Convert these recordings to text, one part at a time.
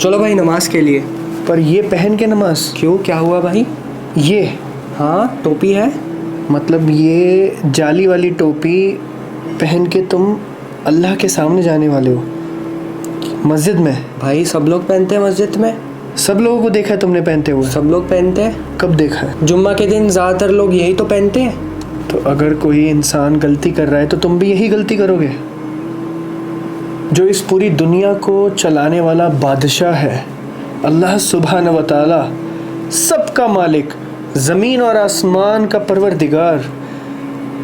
चलो भाई नमाज के लिए। पर ये पहन के नमाज क्यों, क्या हुआ भाई? ये हाँ टोपी है। मतलब ये जाली वाली टोपी पहन के तुम अल्लाह के सामने जाने वाले हो मस्जिद में? भाई सब लोग पहनते हैं मस्जिद में। सब लोगों को देखा है तुमने पहनते हुए? सब लोग पहनते हैं। कब देखा है? जुम्मा के दिन ज़्यादातर लोग यही तो पहनते हैं। तो अगर कोई इंसान गलती कर रहा है तो तुम भी यही गलती करोगे? जो इस पूरी दुनिया को चलाने वाला बादशाह है, अल्लाह सुब्हान व तआला, सबका मालिक, ज़मीन और आसमान का परवरदिगार,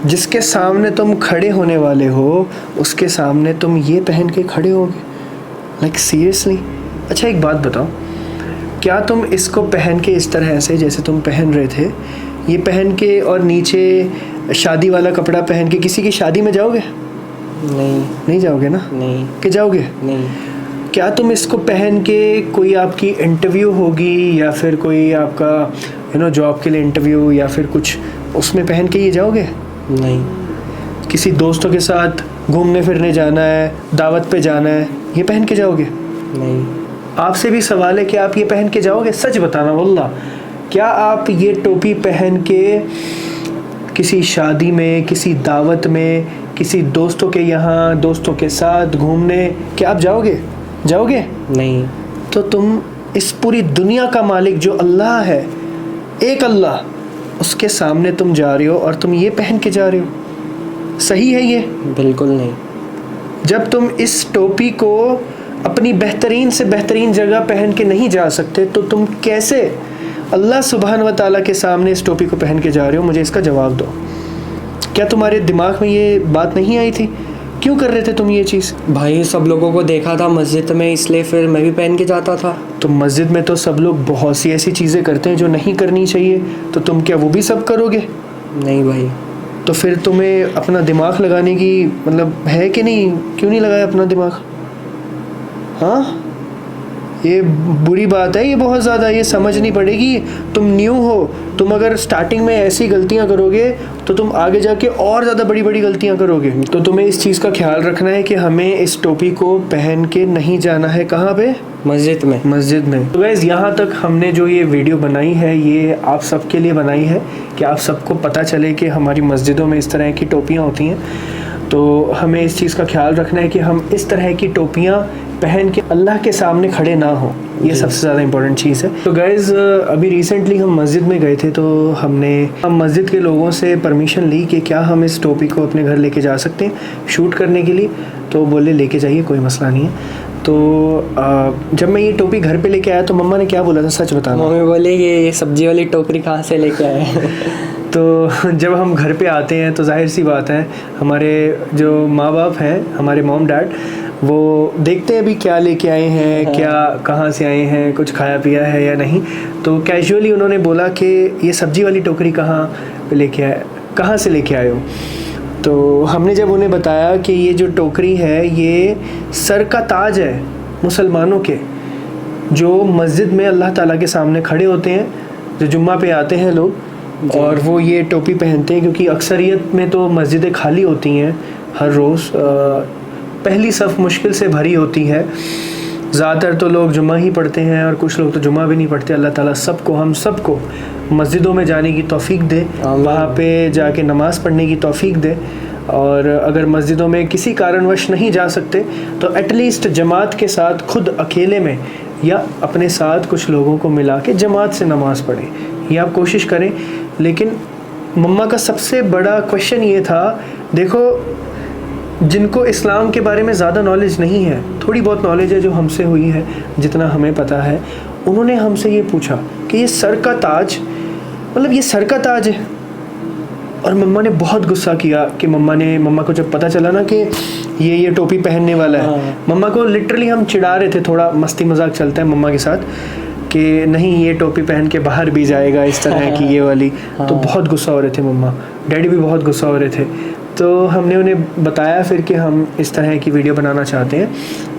जिसके सामने तुम खड़े होने वाले हो, उसके सामने तुम ये पहन के खड़े होगे? Like seriously? अच्छा एक बात बताओ, क्या तुम इसको पहन के इस तरह से जैसे तुम पहन रहे थे, ये पहन के और नीचे शादी वाला कपड़ा पहन के किसी की शादी में जाओगे? नहीं जाओगे ना? नहीं। कि जाओगे? नहीं। क्या तुम इसको पहन के कोई आपकी इंटरव्यू होगी या फिर कोई आपका जॉब के लिए इंटरव्यू या फिर कुछ, उसमें पहन के ये जाओगे? नहीं। किसी दोस्तों के साथ घूमने फिरने जाना है, दावत पे जाना है, ये पहन के जाओगे? नहीं। आपसे भी सवाल है कि आप ये पहन के जाओगे? सच बताना वल्लाह, क्या आप ये टोपी पहन के किसी शादी में, किसी दावत में, किसी दोस्तों के यहाँ दोस्तों के साथ घूमने, क्या आप जाओगे? नहीं। तो तुम इस पूरी दुनिया का मालिक जो अल्लाह है, एक अल्लाह, उसके सामने तुम जा रहे हो और तुम ये पहन के जा रहे हो? सही है ये? बिल्कुल नहीं। जब तुम इस टोपी को अपनी बेहतरीन से बेहतरीन जगह पहन के नहीं जा सकते तो तुम कैसे अल्लाह सुब्हान व तआला के सामने इस टोपी को पहन के जा रहे हो? मुझे इसका जवाब दो। क्या तुम्हारे दिमाग में ये बात नहीं आई थी? क्यों कर रहे थे तुम ये चीज़? भाई सब लोगों को देखा था मस्जिद में, इसलिए फिर मैं भी पहन के जाता था। तो मस्जिद में तो सब लोग बहुत सी ऐसी चीज़ें करते हैं जो नहीं करनी चाहिए, तो तुम क्या वो भी सब करोगे? नहीं भाई। तो फिर तुम्हें अपना दिमाग लगाने की मतलब है कि नहीं? क्यों नहीं लगाया अपना दिमाग? हाँ, ये बुरी बात है, ये बहुत ज़्यादा, ये समझनी पड़ेगी। तुम न्यू हो, तुम अगर स्टार्टिंग में ऐसी गलतियां करोगे तो तुम आगे जाके और ज़्यादा बड़ी बड़ी गलतियां करोगे। तो तुम्हें इस चीज़ का ख्याल रखना है कि हमें इस टोपी को पहन के नहीं जाना है। कहाँ पे? मस्जिद में। तो गाइस, यहाँ तक हमने जो ये वीडियो बनाई है, ये आप सबके लिए बनाई है कि आप सबको पता चले कि हमारी मस्जिदों में इस तरह की टोपियाँ होती हैं। तो हमें इस चीज़ का ख्याल रखना है कि हम इस तरह की टोपियाँ पहन के अल्लाह के सामने खड़े ना हो, ये सबसे ज़्यादा इम्पोर्टेंट चीज़ है। तो गाइज़, अभी रिसेंटली हम मस्जिद में गए थे, तो हम मस्जिद के लोगों से परमिशन ली कि क्या हम इस टोपी को अपने घर लेके जा सकते हैं शूट करने के लिए। तो बोले लेके जाइए, कोई मसला नहीं है। तो जब मैं ये टोपी घर पे लेके आया तो मम्मा ने क्या बोला था, सच बताना? मम्मी बोले ये सब्जी वाली टोकरी कहाँ से लेके आए? तो जब हम घर पे आते हैं तो जाहिर सी बात है, हमारे जो माँ बाप हैं, हमारे मॉम डैड, वो देखते हैं अभी क्या लेके आए हैं, क्या कहाँ से आए हैं, कुछ खाया पिया है या नहीं। तो कैजुअली उन्होंने बोला कि ये सब्जी वाली टोकरी कहाँ से लेके आए हो? तो हमने जब उन्हें बताया कि ये जो टोकरी है ये सर का ताज है मुसलमानों के, जो मस्जिद में अल्लाह ताला के सामने खड़े होते हैं, जो जुम्मा पे आते हैं लोग, और वो ये टोपी पहनते हैं, क्योंकि अक्सरियत में तो मस्जिदें खाली होती हैं हर रोज़, पहली सफ़ मुश्किल से भरी होती है। ज़्यादातर तो लोग जुम्मा ही पढ़ते हैं और कुछ लोग तो जुम्मा भी नहीं पढ़ते। अल्लाह ताला हम सबको मस्जिदों में जाने की तौफीक दे, वहाँ पे जाके नमाज़ पढ़ने की तौफीक दे। और अगर मस्जिदों में किसी कारणवश नहीं जा सकते तो एटलीस्ट जमात के साथ, खुद अकेले में या अपने साथ कुछ लोगों को मिला के जमात से नमाज़ पढ़ें, ये आप कोशिश करें। लेकिन मम्मा का सबसे बड़ा क्वेश्चन ये था, देखो जिनको इस्लाम के बारे में ज़्यादा नॉलेज नहीं है, थोड़ी बहुत नॉलेज है जो हमसे हुई है, जितना हमें पता है, उन्होंने हमसे ये पूछा कि ये सर का ताज, मतलब ये सर का ताज है? और मम्मा ने बहुत गुस्सा किया कि मम्मा को जब पता चला ना कि ये टोपी पहनने वाला है, मम्मा को लिटरली हम चिढ़ा रहे थे, थोड़ा मस्ती मजाक चलता है मम्मा के साथ कि नहीं ये टोपी पहन के बाहर भी जाएगा इस तरह की ये वाली। तो बहुत गुस्सा हो रहे थे मम्मा, डैडी भी बहुत गुस्सा हो रहे थे। तो हमने उन्हें बताया फिर कि हम इस तरह की वीडियो बनाना चाहते हैं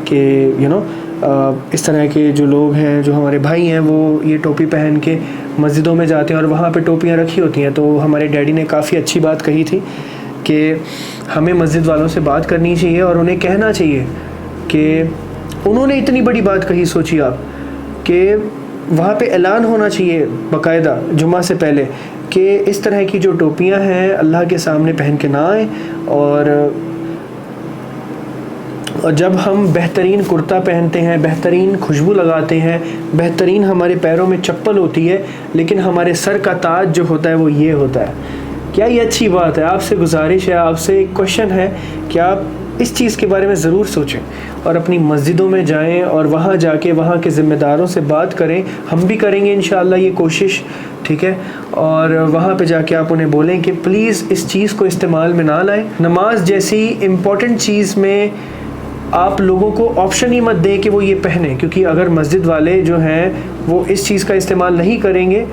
कि इस तरह के जो लोग हैं, जो हमारे भाई हैं, वो ये टोपी पहन के मस्जिदों में जाते हैं और वहाँ पे टोपियाँ रखी होती हैं। तो हमारे डैडी ने काफ़ी अच्छी बात कही थी कि हमें मस्जिद वालों से बात करनी चाहिए और उन्हें कहना चाहिए कि उन्होंने इतनी बड़ी बात कही, सोचिए आप, कि वहाँ पे ऐलान होना चाहिए बाकायदा जुम्मा से पहले कि इस तरह की जो टोपियाँ हैं अल्लाह के सामने पहन के ना आए, और जब हम बेहतरीन कुर्ता पहनते हैं, बेहतरीन खुशबू लगाते हैं, बेहतरीन हमारे पैरों में चप्पल होती है, लेकिन हमारे सर का ताज जो होता है वो ये होता है। क्या ये अच्छी बात है? आपसे गुजारिश है, आपसे एक क्वेश्चन है कि आप इस चीज़ के बारे में ज़रूर सोचें और अपनी मस्जिदों में जाएं और वहाँ जाके वहाँ के ज़िम्मेदारों से बात करें। हम भी करेंगे इंशाअल्लाह ये कोशिश, ठीक है। और वहाँ पे जाके आप उन्हें बोलें कि प्लीज़ इस चीज़ को इस्तेमाल में ना लाएं। नमाज जैसी इम्पॉर्टेंट चीज़ में आप लोगों को ऑप्शन ही मत दें कि वो ये पहने, क्योंकि अगर मस्जिद वाले जो हैं वो इस चीज़ का इस्तेमाल नहीं करेंगे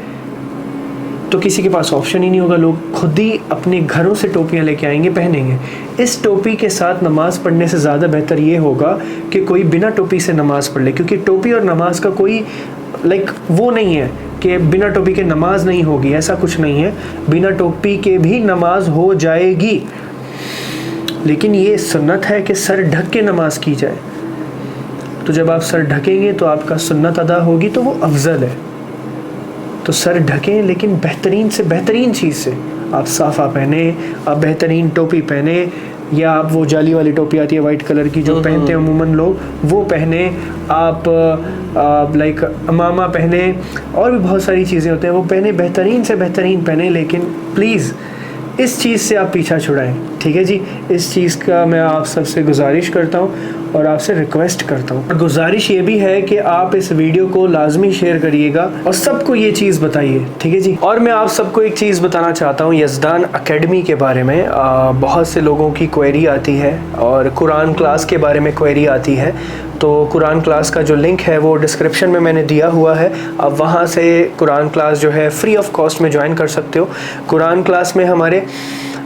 तो किसी के पास ऑप्शन ही नहीं होगा, लोग खुद ही अपने घरों से टोपियां लेके आएंगे, पहनेंगे। इस टोपी के साथ नमाज़ पढ़ने से ज़्यादा बेहतर ये होगा कि कोई बिना टोपी से नमाज़ पढ़ ले, क्योंकि टोपी और नमाज का कोई वो नहीं है कि बिना टोपी के नमाज नहीं होगी, ऐसा कुछ नहीं है। बिना टोपी के भी नमाज हो जाएगी, लेकिन ये सुन्नत है कि सर ढक के नमाज की जाए। तो जब आप सर ढकेंगे तो आपका सुन्नत अदा होगी, तो वो अफजल है। तो सर ढकें, लेकिन बेहतरीन से बेहतरीन चीज़ से। आप साफ़ा पहने, आप बेहतरीन टोपी पहने, या आप वो जाली वाली टोपी आती है वाइट कलर की जो पहनते हैं अमूमन लोग, वो पहने। आप लाइक अमामा पहने, और भी बहुत सारी चीज़ें होते हैं वो पहने, बेहतरीन से बेहतरीन पहने। लेकिन प्लीज़ इस चीज़ से आप पीछा छुड़ाएं, ठीक है जी। इस चीज़ का मैं आप सबसे गुजारिश करता हूँ और आपसे रिक्वेस्ट करता हूँ। और गुजारिश ये भी है कि आप इस वीडियो को लाजमी शेयर करिएगा और सबको ये चीज़ बताइए, ठीक है जी। और मैं आप सबको एक चीज़ बताना चाहता हूँ यज़दान एकेडमी के बारे में। बहुत से लोगों की क्वेरी आती है और कुरान क्लास के बारे में क्वेरी आती है। तो कुरान क्लास का जो लिंक है वो डिस्क्रिप्शन में मैंने दिया हुआ है। आप वहाँ से कुरान क्लास जो है फ्री ऑफ कॉस्ट में ज्वाइन कर सकते हो। कुरान क्लास में हमारे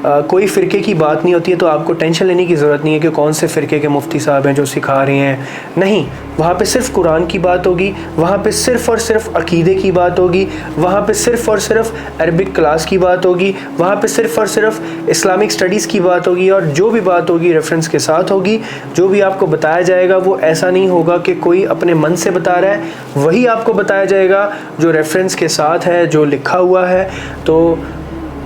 कोई फ़िरके की बात नहीं होती है, तो आपको टेंशन लेने की ज़रूरत नहीं है कि कौन से फ़िरके के मुफ्ती साहब हैं जो सिखा रहे हैं। नहीं, वहाँ पे सिर्फ़ कुरान की बात होगी, वहाँ पे सिर्फ़ और सिर्फ अकीदे की बात होगी, वहाँ पे सिर्फ़ और सिर्फ अरबिक क्लास की बात होगी, वहाँ पे सिर्फ़ और सिर्फ इस्लामिक स्टडीज़ की बात होगी। और जो भी बात होगी रेफरेंस के साथ होगी। जो भी आपको बताया जाएगा वो ऐसा नहीं होगा कि कोई अपने मन से बता रहा है, वही आपको बताया जाएगा जो रेफरेंस के साथ है, जो लिखा हुआ है। तो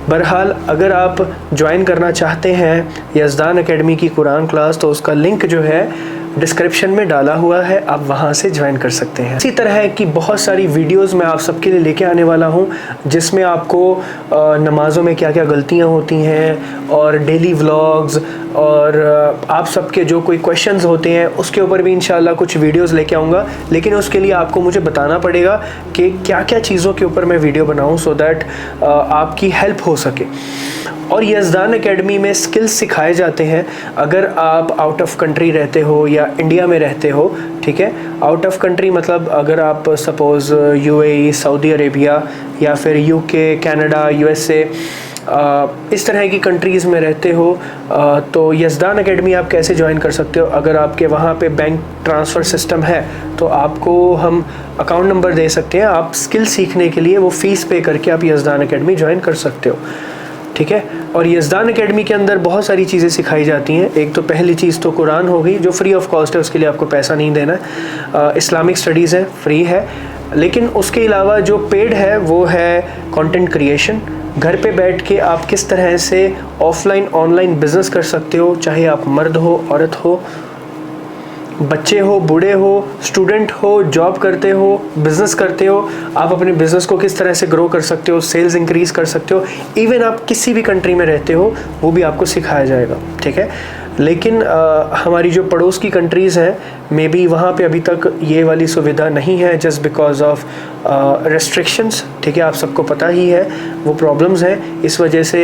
बहरहाल अगर आप ज्वाइन करना चाहते हैं यज़दान एकेडमी की कुरान क्लास, तो उसका लिंक जो है डिस्क्रिप्शन में डाला हुआ है, आप वहाँ से ज्वाइन कर सकते हैं। इसी तरह की बहुत सारी वीडियोस मैं आप सबके लिए लेके आने वाला हूँ, जिसमें आपको नमाज़ों में क्या क्या गलतियाँ होती हैं और डेली व्लॉग्स और आप सबके जो कोई क्वेश्चंस होते हैं उसके ऊपर भी इंशाल्लाह कुछ वीडियोस लेके आऊँगा। लेकिन उसके लिए आपको मुझे बताना पड़ेगा कि क्या क्या चीज़ों के ऊपर मैं वीडियो बनाऊँ, सो दैट आपकी हेल्प हो सके। और यज़दान एकेडमी में स्किल्स सिखाए जाते हैं। अगर आप आउट ऑफ कंट्री रहते हो या इंडिया में रहते हो, ठीक है, आउट ऑफ कंट्री मतलब अगर आप सपोज़ यूएई, सऊदी अरेबिया या फिर यूके, कनाडा, यूएसए, इस तरह की कंट्रीज़ में रहते हो, तो यज़दान एकेडमी आप कैसे ज्वाइन कर सकते हो। अगर आपके वहाँ पे बैंक ट्रांसफ़र सिस्टम है तो आपको हम अकाउंट नंबर दे सकते हैं। आप स्किल सीखने के लिए वो फ़ीस पे करके आप यज़दान एकेडमी ज्वाइन कर सकते हो, ठीक है। और यज़दान एकेडमी के अंदर बहुत सारी चीज़ें सिखाई जाती हैं। एक तो पहली चीज़ तो कुरान हो गई जो फ्री ऑफ कॉस्ट है, उसके लिए आपको पैसा नहीं देना है। इस्लामिक स्टडीज़ है, फ्री है। लेकिन उसके अलावा जो पेड है वो है कंटेंट क्रिएशन। घर पे बैठ के आप किस तरह से ऑफलाइन ऑनलाइन बिज़नेस कर सकते हो, चाहे आप मर्द हो, औरत हो, बच्चे हो, बूढ़े हो, स्टूडेंट हो, जॉब करते हो, बिज़नेस करते हो, आप अपने बिज़नेस को किस तरह से ग्रो कर सकते हो, सेल्स इंक्रीज़ कर सकते हो। इवन आप किसी भी कंट्री में रहते हो वो भी आपको सिखाया जाएगा, ठीक है। लेकिन हमारी जो पड़ोस की कंट्रीज़ हैं, मे बी वहाँ पे अभी तक ये वाली सुविधा नहीं है, जस्ट बिकॉज ऑफ रेस्ट्रिक्शंस, ठीक है। आप सबको पता ही है वो प्रॉब्लम्स हैं, इस वजह से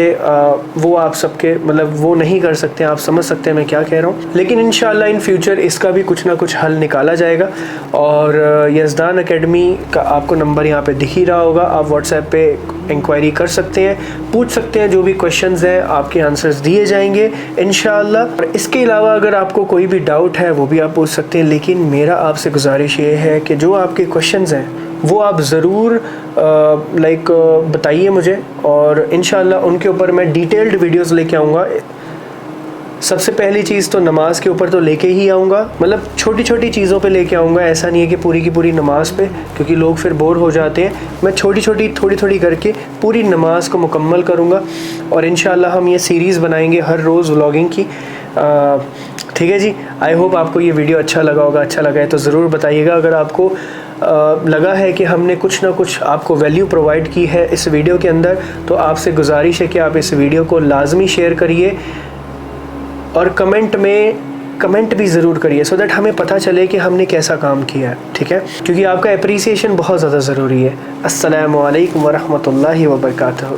वो आप सबके मतलब वो नहीं कर सकते। आप समझ सकते हैं मैं क्या कह रहा हूँ। लेकिन इंशाल्लाह इन फ्यूचर इसका भी कुछ ना कुछ हल निकाला जाएगा। और यज़दान एकेडमी का आपको नंबर यहाँ पे दिख ही रहा होगा, आप व्हाट्सएप पे इंक्वायरी कर सकते हैं, पूछ सकते हैं। जो भी क्वेश्चंस हैं आपके आंसर्स दिए जाएंगे इंशाल्लाह। और इसके अलावा अगर आपको कोई भी डाउट है वो भी आप पूछ सकते हैं। लेकिन मेरा आपसे गुजारिश ये है कि जो आपके क्वेश्चंस हैं वो आप ज़रूर बताइए मुझे, और इंशाल्लाह उनके ऊपर मैं डिटेल्ड वीडियोस लेके आऊँगा। सबसे पहली चीज़ तो नमाज के ऊपर तो लेके ही आऊँगा, मतलब छोटी छोटी चीज़ों पे लेके आऊँगा, ऐसा नहीं है कि पूरी की पूरी नमाज पे, क्योंकि लोग फिर बोर हो जाते हैं। मैं छोटी छोटी थोड़ी थोड़ी करके पूरी नमाज को मुकम्मल करूँगा और इंशाल्लाह हम ये सीरीज़ बनाएंगे हर रोज़ व्लॉगिंग की। ठीक है जी, आई होप आपको ये वीडियो अच्छा लगा होगा। अच्छा लगा है तो ज़रूर बताइएगा। अगर आपको लगा है कि हमने कुछ ना कुछ आपको वैल्यू प्रोवाइड की है इस वीडियो के अंदर, तो आपसे गुजारिश है कि आप इस वीडियो को लाजमी शेयर करिए और कमेंट भी ज़रूर करिए, सो दैट हमें पता चले कि हमने कैसा काम किया है। ठीक है, क्योंकि आपका अप्रिसिएशन बहुत ज़्यादा ज़रूरी है। अस्सलामु अलैकुम वरहमतुल्लाहि वबरकातुहू।